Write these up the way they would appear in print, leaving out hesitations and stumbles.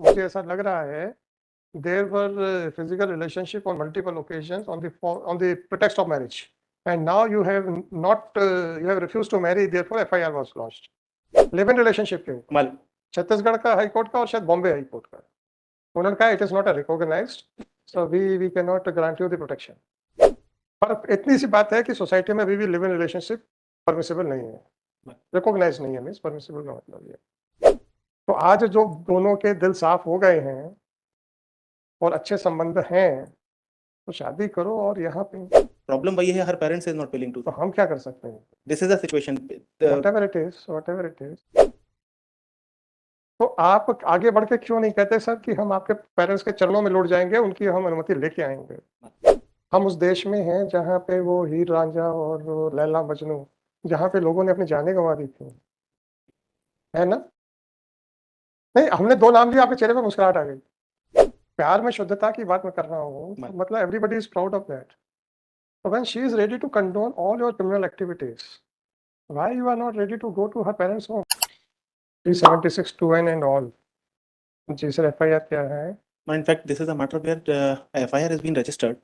मुझे ऐसा लग रहा है there were physical relationship on multiple occasions on the pretext of marriage and now you have not you have refused to marry therefore FIR was lodged live in relationship के ऊपर mal Chhattisgarh का high court का और शायद Bombay high court का उन्होंने कहा it is not a recognised so we can not grant you the protection पर इतनी सी बात है कि सोसाइटी में अभी भी लिव इन रिलेशनशिप परमिसिबल नहीं है रिकॉग्नाइज नहीं है मीन्स परमिसिबल का मतलब ये तो आज जो दोनों के दिल साफ हो गए हैं और अच्छे संबंध हैं तो शादी करो और यहाँ पे problem वही है हर parents is not willing to तो हम क्या कर सकते हैं this is the situation whatever it is तो आप आगे बढ़ के क्यों नहीं कहते सर कि हम आपके पेरेंट्स के चरणों में लौट जाएंगे उनकी हम अनुमति लेके आएंगे हम उस देश में हैं जहाँ पे वो हीर रांझा और वो लैला मजनू जहाँ पे लोगों ने अपनी जानें गंवा दी थी है ना नहीं हमने दो नाम लिए आपके चेहरे पे मुस्कुराहट आ गई प्यार में शुद्धता की बात मैं कर रहा हूँ मतलब everybody is proud of that So when she is ready to condone all your criminal activities, why you are not ready to go to her parents' home? 376 2N and all. जी सर FIR क्या है? in fact this is a matter where FIR has been registered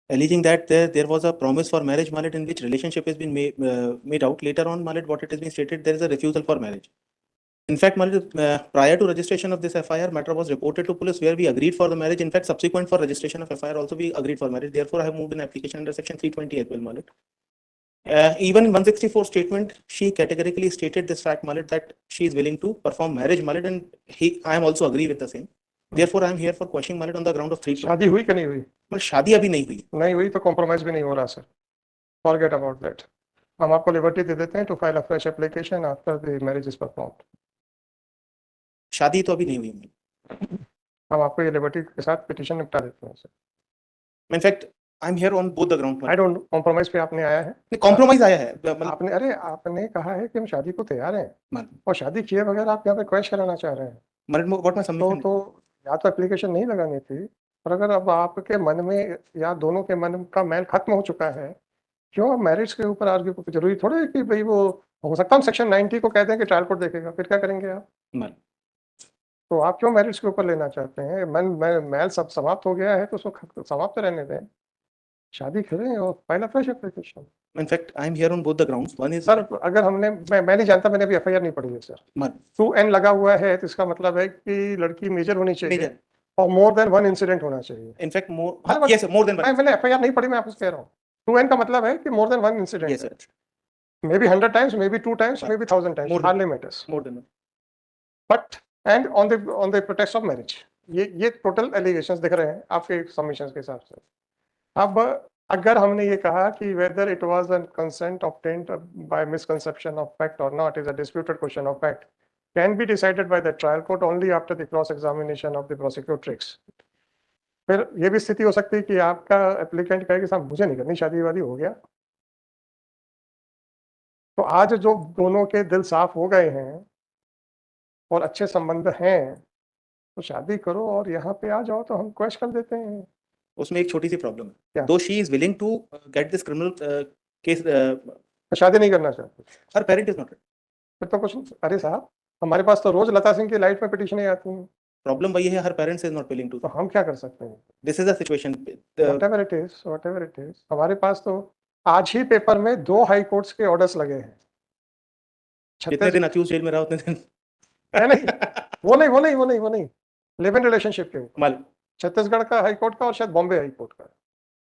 alleging that there was a promise for marriage Malit in which relationship has been made out later on Malit what it has been stated there is a refusal for marriage. In fact, Malit, prior to registration of this FIR, matter was reported to police where we agreed for the marriage. In fact, subsequent for registration of FIR, also we agreed for marriage. Therefore, I have moved an application under section 320 as well, Malit. Even in 164 statement, she categorically stated this fact, Malit, that she is willing to perform marriage, Malit, and I am also agree with the same. Therefore, I am here for questioning Malit on the ground of 320. शादी हुई कि नहीं हुई? पर शादी अभी नहीं हुई. नहीं हुई तो कॉम्प्रोमाइज भी नहीं हो रहा सर. Forget about that. हम आपको लिबर्टी दे देते हैं to file a fresh application after the marriage is performed. शादी तो अभी नहीं हुई. हम आपको ये लिबर्टी के साथ पिटीशन निपटा देते हैं sir. In fact, I'm here on both the ground. I don't compromise पे आपने आया है. कॉम्प्रोमाइज आया है. आपने अरे आपने कहा है कि हम शादी को तैयार हैं Man, और शादी किए बगैर आप यहाँ पे क्वेश्चन कराना चाह रहे हैं. Malit, what my submission? तो या तो एप्लीकेशन नहीं लगानी थी और अगर अब आपके मन में या दोनों के मन का मैल खत्म हो चुका है क्यों अब मैरिज के ऊपर आर्ग्यू जरूरी थोड़ी है कि भाई वो हो सकता है हम सेक्शन 90 को कहते हैं कि ट्रायल कोर्ट देखेगा फिर क्या करेंगे आप. Man. तो आप क्यों मैरिज के ऊपर लेना चाहते हैं. मैल सब समाप्त हो गया है तो उसको समाप्त रहने दें. शादी करें और file a fresh application. In fact, I'm here on both the grounds. One is sir अगर हमने मैं नहीं जानता मैंने अभी FIR नहीं पढ़ी है सर. Man. 2N लगा हुआ है तो इसका मतलब है कि लड़की मेजर होनी चाहिए. Major. और मोर देन वन इंसिडेंट होना चाहिए. In fact, more. हाँ, Yes, more than one. मैंने FIR नहीं पढ़ी मैं आपको कह रहा हूँ. 2N का मतलब है कि more than one incident. Yes, sir. May be 100 times, may be 2 times, may be 1000 times. More than- Hardly matters. More than one. But and on the pretext of marriage. ये टोटल एलिगेशंस दिख रहे हैं आपके submissions के हिसाब से. अब अगर हमने ये कहा कि whether it was a consent obtained by misconception of fact or not is a disputed question of fact can be decided by the trial court only after the cross examination of the prosecutrix. फिर ये भी स्थिति हो सकती है कि आपका applicant कहे कि साहब मुझे नहीं करनी शादी वादी हो गया. तो आज जो दोनों के दिल साफ हो गए हैं और अच्छे संबंध हैं तो शादी करो और यहाँ पे आ जाओ तो हम क्वेश कर देते हैं. उसमें एक छोटी सी प्रॉब्लम क्या? है. Though she is willing to get this criminal case, शादी नहीं करना चाहते her parent is not. फिर तो कुछ अरे साहब हमारे पास तो रोज लता सिंह की लाइफ में पिटीशनें आती हैं. Problem वही है हर parents is not willing to. तो हम क्या कर सकते हैं. This is the situation. whatever it is हमारे पास तो आज ही पेपर में 2 हाई कोर्ट्स के ऑर्डर्स लगे हैं. जितने दिन अक्यूज जेल में रहा उतने दिन. नहीं वो नहीं लिव इन रिलेशनशिप के ऊपर माल छत्तीसगढ़ का हाई कोर्ट का और शायद बॉम्बे हाई कोर्ट का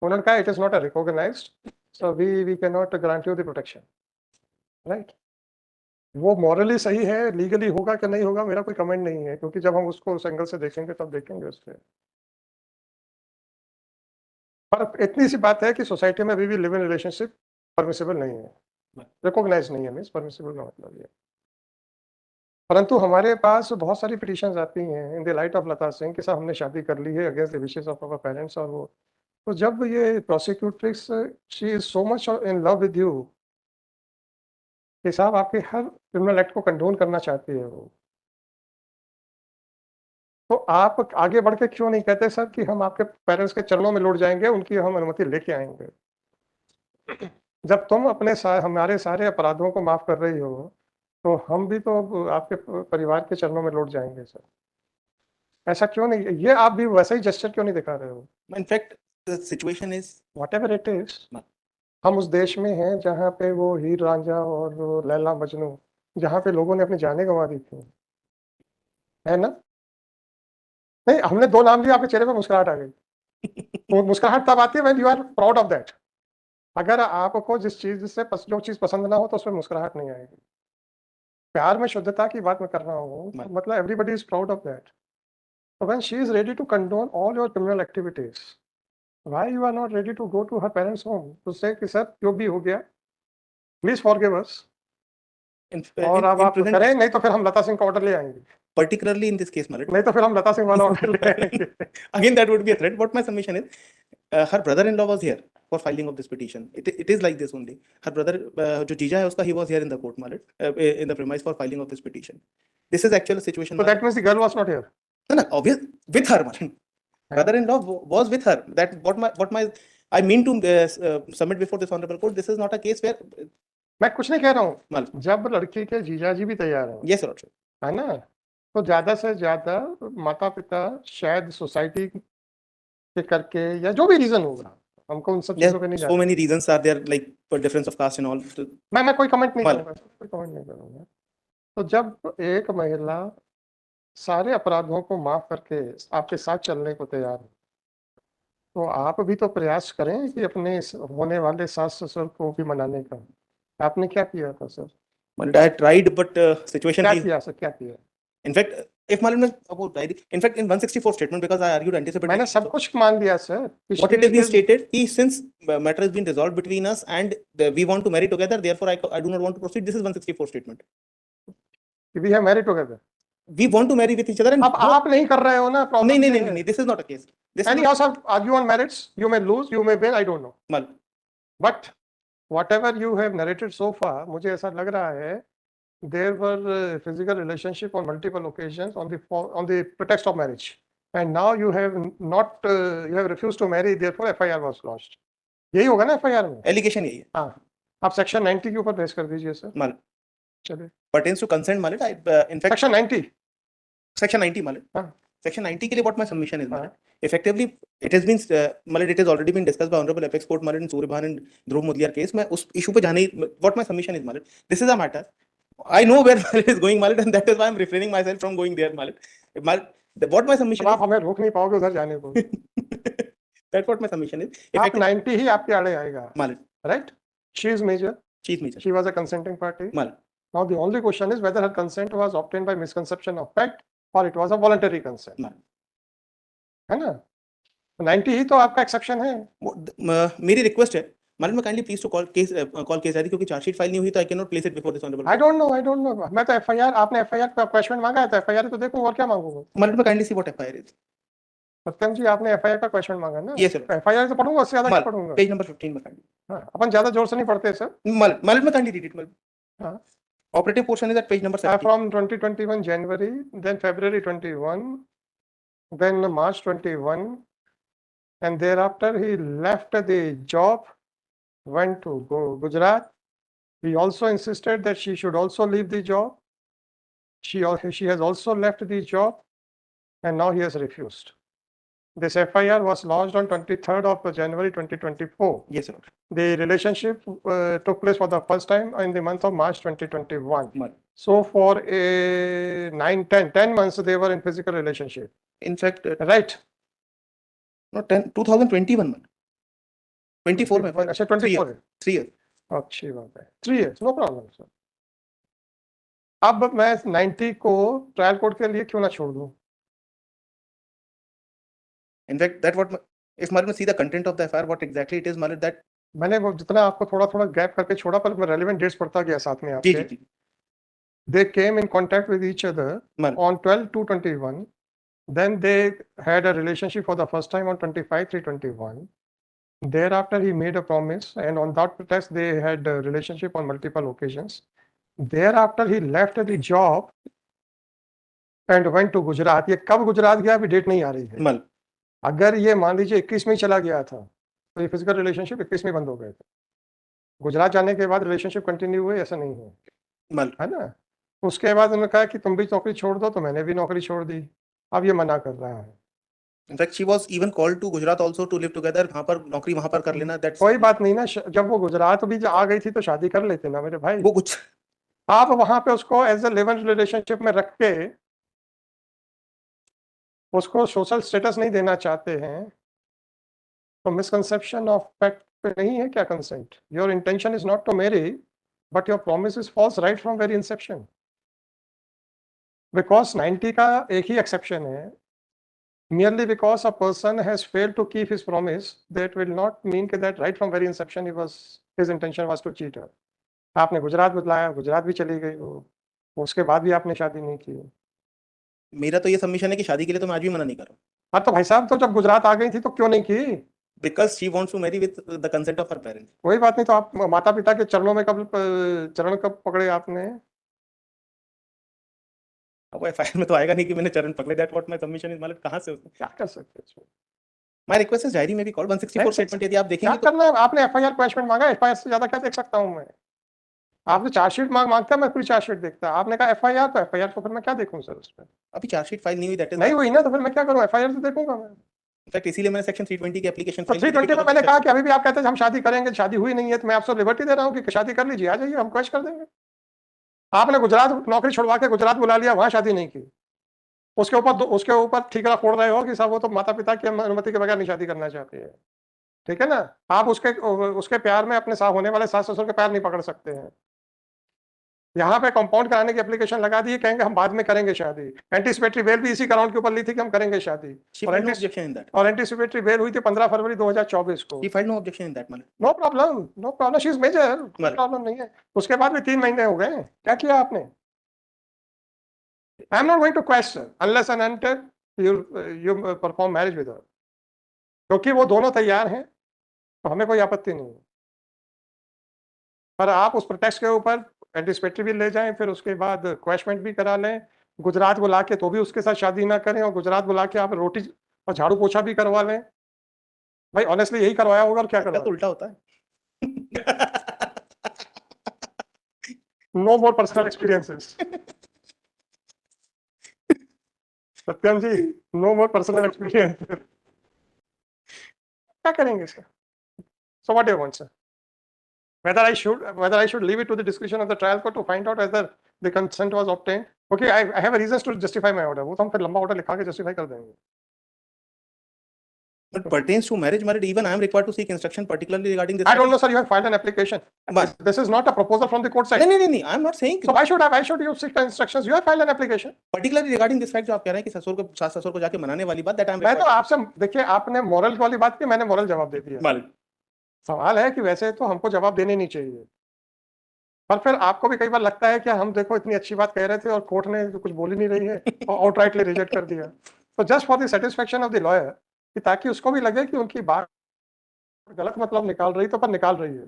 उन्होंने कहा it is not a recognised so we can not grant you the protection. Right. वो मॉरली सही है लीगली होगा कि नहीं होगा मेरा कोई कमेंट नहीं है क्योंकि जब हम उसको उस एंगल से देखेंगे तब देखेंगे उससे. पर इतनी सी बात है कि सोसाइटी में अभी भी लिव इन रिलेशनशिप परमिसिबल नहीं है. रिकॉग्नाइज नहीं है मीन्स परमिसिबल का मतलब ये. परंतु हमारे पास बहुत सारी पिटीशंस आती हैं in the light of Lata Singh के साथ हमने शादी कर ली है against the wishes of our parents और वो तो जब ये prosecutrix she is so much in love with you कि साहब आपके हर क्रिमिनल एक्ट को कंडोन करना चाहती है वो. तो आप आगे बढ़ के क्यों नहीं कहते सर कि हम आपके पेरेंट्स के चरणों में लौट जाएंगे उनकी हम अनुमति लेके आएंगे. जब तुम अपने हमारे सारे अपराधों को माफ कर रही हो तो हम भी तो आपके परिवार के चरणों में लौट जाएंगे सर. ऐसा क्यों नहीं, ये आप भी वैसा ही जेस्चर क्यों नहीं दिखा रहे हो? In fact, the situation is Whatever it is, हाँ। हम उस देश में हैं जहाँ पे वो हीर रांझा और वो लैला मजनू, जहाँ पे लोगों ने अपनी जानें गंवा दी थी, है ना? नहीं, हमने 2 नाम लिए, आपके चेहरे पे मुस्कुराहट आ गई। वो मुस्कुराहट तब आती है when you are proud of that. अगर आपको जिस चीज़ से जो चीज़ पसंद ना हो तो उसमें मुस्कुराहट नहीं आएगी। प्यार में शुद्धता की बात मैं कर रहा हूँ, तो मतलब everybody is proud of that. So when she is ready to condone all your criminal activities, why you are not ready to go to her parents' home to say कि सर जो भी हो गया, please forgive us, और अब in आप present, करें, नहीं तो फिर हम लता सिंह का ऑर्डर ले आएंगे, particularly in this case, Malad, नहीं तो फिर हम लता सिंह वाला ऑर्डर ले आएंगे। again that would be a threat. What my submission is, her brother-in-law was here for filing of this petition. It is like this only. Her brother, जो जीजा है उसका, he was here in the court, Malad, in the premise for filing of this petition. This is actual situation. So that means the girl was not here. No, obvious with her, Malad. Brother-in-law was with her. That what my I mean to submit before this honorable court. This is not a case where मैं कुछ नहीं कह रहा हूँ, Malad. जब लड़की के जीजा जी भी तैयार हैं, Yes, sir. है ना, तो ज्यादा से ज्यादा माता पिता शायद सोसाइटी के करके या जो भी रीजन होगा, हमको उन सब Yes, चीजों पे नहीं so जाना। many reasons are there, like for difference of caste and all. मैं कोई कमेंट नहीं Mal. करूंगा, कोई कमेंट नहीं करूंगा। तो जब एक महिला सारे अपराधों को माफ करके आपके साथ चलने को तैयार है, तो आप भी तो प्रयास करें कि अपने होने वाले सास ससुर को भी मनाने का। आपने क्या किया था sir? I tried, but situation. क्या किया सर, क्या किया? In fact, if Malin about diary, in fact, in 164 statement, because I argued anticipated. मैंने सब कुछ मान लिया sir. What it has been stated, since matter has been resolved between us and we want to marry together, therefore I do not want to proceed. This is 164 statement. We have married together. We want to marry with each other. And अब आप नहीं कर रहे हो ना, problem नहीं, this is not a case. This any house of argue on merits, you may lose, you may win, I don't know. Mal. But whatever you have narrated so far, मुझे ऐसा लग रहा है there were physical relationship on multiple occasions on the pretext of marriage, and now you have not you have refused to marry, therefore FIR was lodged. यही होगा ना FIR में? Allegation यही है। हाँ, आप सेक्शन 90 के ऊपर बहस कर दीजिए सर। माल। चलिए। Pertains to consent, Mallet. In fact, section 90, Mallet. हाँ। Section 90 के लिए what my submission is, Mallet. Effectively, it has been, Mallet, it has already been discussed by Honorable Apex Court, Mallet, in Suryaban and Dhruv Mudliar case. मैं उस issue पे जाने, what my submission is, Mallet. This is a matter. I know where Mallet is going, Mallet, and that is why I'm refraining myself from going there, Mallet. What my submission is, आप हमें रोक नहीं पाओगे उधर जाने को। That's what my submission is. आप 90 ही आपके आड़े आएगा, Mallet. Right? She is major. She is major. She was a consenting party. Mallet. Now the only question is whether her consent was obtained by misconception of fact or it was a voluntary consent. Mallet. है ना? 90 ही तो आपका exception है। मेरी request है, Mallet, kindly please to call case ID, क्योंकि chargesheet file नहीं हुई तो I cannot place it before this honorable. I don't know. मैं तो FIR, आपने FIR का क्वेश्चन मांगा है तो FIR तो देखूं और क्या मांगूंगा। Mallet, kindly see what FIR is. सत्यम जी, आपने FIR का क्वेश्चन मांगा ना? Yes, sir. FIR तो पढ़ूंगा, उससे ज्यादा क्या पढ़ूंगा? पेज नंबर 15 में kindly. हाँ, अपन ज्यादा जोर से नहीं पढ़ते सर। Mallet में kindly read it, Mallet. हाँ. Operative portion is at page number 17. From 2021 January, then February 21, then March 21, and thereafter he left the job, went to Gujarat. He also insisted that she should also leave the job. She has also left the job, and now he has refused. This FIR was lodged on 23rd of January 2024. Yes, sir. The relationship took place for the first time in the month of March 2021. Mallet. So for 10 months they were in physical relationship. In fact, right? No, 2021 में 24 में। अच्छा 24 है। 3 years. अच्छी बात है। 3 years, no problem sir. अब मैं 90 को ट्रायल कोर्ट के लिए क्यों ना छोड़ दूं? In fact, that what if Mallet see the content of the FIR, what exactly it is, Mallet, that मैंने वो जितना आपको थोड़ा गैप करके छोड़ा, पर मैं रेलेवेंट डेट्स पढ़ता गया साथ में आपके। जी। They came in contact with each other on 12/2/21. Then they had a relationship for the first time on 25/3/21. Thereafter, he made a promise, and on that pretext, they had a relationship on multiple occasions. Thereafter, he left the job and went to Gujarat. ये कब गुजरात गया अभी date नहीं आ रही है। अगर ये मान लीजिए 21 में चला गया था तो ये फिजिकल रिलेशनशिप 21 में बंद हो गए थे। गुजरात जाने के बाद रिलेशनशिप कंटिन्यू हुए, ऐसा नहीं है, है ना? उसके बाद उन्होंने कहा कि तुम भी नौकरी छोड़ दो, तो मैंने भी नौकरी छोड़ दी। अब ये मना कर रहा है। In fact, she was even called to Gujarat also to live together. वहां पर नौकरी वहां पर कर लेना, that's कोई बात नहीं ना, जब वो गुजरात भी आ गई थी तो शादी कर लेते ना मेरे भाई। वो कुछ आप वहां पे उसको as a live in relationship में रख के उसको सोशल स्टेटस नहीं देना चाहते हैं, तो मिसकंसेप्शन ऑफ फैक्ट पे नहीं है क्या consent? Your intention is not to marry, but your promise is false right from very inception. Because 90 का एक ही एक्सेप्शन है, merely because a person has failed to keep his promise, that will not mean that right from very inception his intention was to cheat her. आपने गुजरात बुलाया, गुजरात भी चली गई वो, उसके बाद भी आपने शादी नहीं की। मेरा तो ये सबमिशन है कि शादी के लिए तो मैं आज भी मना नहीं कर रहा हूँ, हाँ तो भाई साहब, तो जब गुजरात आ गई थी तो क्यों नहीं की? because she wants to marry with the consent of her parents. कोई बात नहीं, तो आप माता पिता के चरण कब पकड़े आपने? अब एफआईआर में तो आएगा नहीं कि मैंने चरण पकड़े, that what my submission is, मतलब कहां से क्या कर सकते हैं? माय रिक्वेस्ट इज डायरी में भी कॉल 164 स्टेटमेंट, यदि आप क्या देखेंगे तो करना है? आपने एफआईआर क्वेश्चन मांगा, एफआईआर से ज्यादा क्या देख सकता हूँ मैं? आपने चार्जशीट मांगता है, मैं पूरी चार्जशीट देखता। आपने कहा एफआईआर, तो एफआईआर को फिर मैं क्या देखूं सर उसमें? अभी चार्जशीट फाइल नहीं हुई, दैट इज नहीं हुई ना, तो फिर मैं क्या करूं? एफआईआर तो देखूंगा मैं। इनफैक्ट इसीलिए मैंने सेक्शन 320 की एप्लीकेशन तो 320 में मैंने कहा कि अभी भी आप कहते हैं हम शादी करेंगे, शादी हुई नहीं है, तो मैं आपसे लिबर्टी दे रहा हूँ कि शादी कर लीजिए, आ जाइए, हम क्वेश्चन कर देंगे। आपने गुजरात नौकरी छुड़वा के गुजरात बुला लिया, वहां शादी नहीं की, उसके ऊपर ठीकरा फोड़ रहे हो कि साहब वो तो माता पिता की अनुमति के बगैर नहीं शादी करना चाहती है। ठीक है ना? आप उसके प्यार में अपने साथ होने वाले सास ससुर के पैर नहीं पकड़ सकते हैं। यहाँ पे कंपाउंड कराने की एप्लीकेशन लगा दी, कहेंगे हम बाद में करेंगे शादी। एंटीसिपेटरी बेल भी इसी ग्राउंड के ऊपर ली थी कि हम करेंगे शादी, और एंटीसिपेटरी बेल हुई थी 15 फरवरी 2024 को। No problem, she is major, problem नहीं है। उसके बाद भी 3 महीने हो गए, क्या किया आपने? I am not going to question unless and until you perform marriage with her, क्योंकि वो दोनों तैयार हैं तो हमें कोई आपत्ति नहीं है। पर आप उस प्रोटेक्स्ट के ऊपर एंटीसिपेटरी भी ले जाएं, फिर उसके बाद क्वेश्चन भी करा लें, गुजरात बुला के तो भी उसके साथ शादी ना करें, और गुजरात बुला के आप रोटी और झाड़ू पोछा भी करवा लें। भाई ऑनेस्टली यही करवाया होगा, और क्या करवाया? तो उल्टा होता है। No more personal experiences. Satyam ji, no more personal experience. क्या करेंगे sir? So what do you want sir? whether I should leave it to the discretion of the trial court to find out whether the consent was obtained. Okay, I have a reasons to justify my order. वो तो हम फिर लंबा order लिखा के justify कर देंगे। But pertains to marriage, even I am required to seek instruction, particularly regarding this. I don't know, sir. You have filed an application. But this is not a proposal from the court side. नहीं, I am not saying. So why should you seek the instructions? You have filed an application. Particularly regarding this fact जो आप कह रहे हैं कि सास ससुर को जाके मनाने वाली बात, that I am. मैं तो आपसे देखिए, आपने मोरल वाली बात की, मैंने मोरल जवाब दे दिया। सवाल है कि वैसे तो हमको जवाब देने नहीं चाहिए, पर फिर आपको भी कई बार लगता है कि हम देखो इतनी अच्छी बात कह रहे थे और कोर्ट ने कुछ बोल ही नहीं रही है और आउटराइटली रिजेक्ट कर दिया। तो just for the satisfaction of the lawyer, कि ताकि उसको भी लगे कि उनकी बात गलत मतलब निकाल रही तो पर निकाल रही है।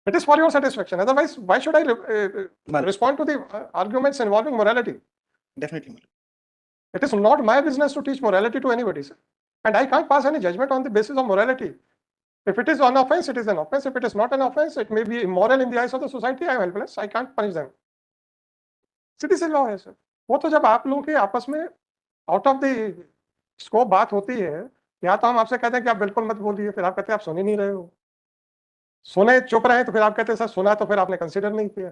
It is for your satisfaction. Otherwise, why should I respond to the arguments involving morality? Definitely. It is not my business to teach morality to anybody, sir. And I can't pass any judgment on the basis of morality. If it is an offense, it is an offense. If it is not an offense, it may be immoral in the eyes of the society. I am helpless. I can't punish them. Citizen law है sir. वो तो जब आप लोगों के आपस में out of the scope बात होती है, या तो हम आपसे कहते हैं कि आप बिल्कुल मत बोलिए, फिर आप कहते हैं आप सुन ही नहीं रहे हो। सुने चुप रहे तो फिर आप कहते हैं सर सुना, तो फिर आपने कंसिडर नहीं किया।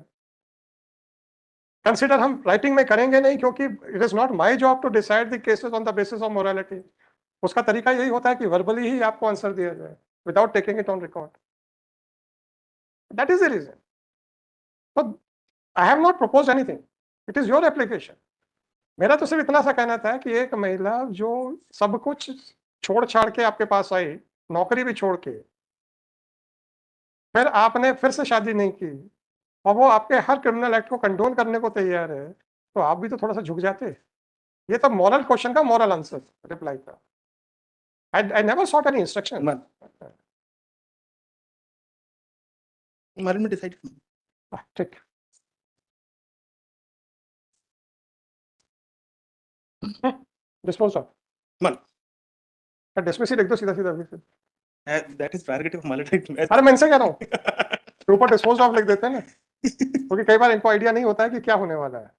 कंसिडर हम राइटिंग में करेंगे नहीं, क्योंकि it is not my job to decide the cases on the basis of morality. उसका तरीका यही होता है कि वर्बली ही आपको आंसर दिया जाए without taking it on record. That is the reason. So I have not proposed anything. It is your application. मेरा तो सिर्फ इतना सा कहना था कि एक महिला जो सब कुछ छोड़ छाड़ के आपके पास आई, नौकरी भी छोड़ के, फिर आपने फिर से शादी नहीं की, और वो आपके हर क्रिमिनल एक्ट को कंडोन करने को तैयार है, तो आप भी तो थोड़ा सा झुक जाते। ये तो मॉरल क्वेश्चन का मॉरल आंसर रिप्लाई था। I never sought any instruction. Marriage में डिसाइड ठीक। डिस्पोज ऑफ मन डिसमिस ही लिख दो सीधा सीधा। दैट इज प्रेरोगेटिव ऑफ मालिक। अरे मैं इनसे कह रहा हूँ ऊपर डिस्पोज ऑफ लिख देते हैं ना, क्योंकि कई बार इनको आइडिया नहीं होता है कि क्या होने वाला है।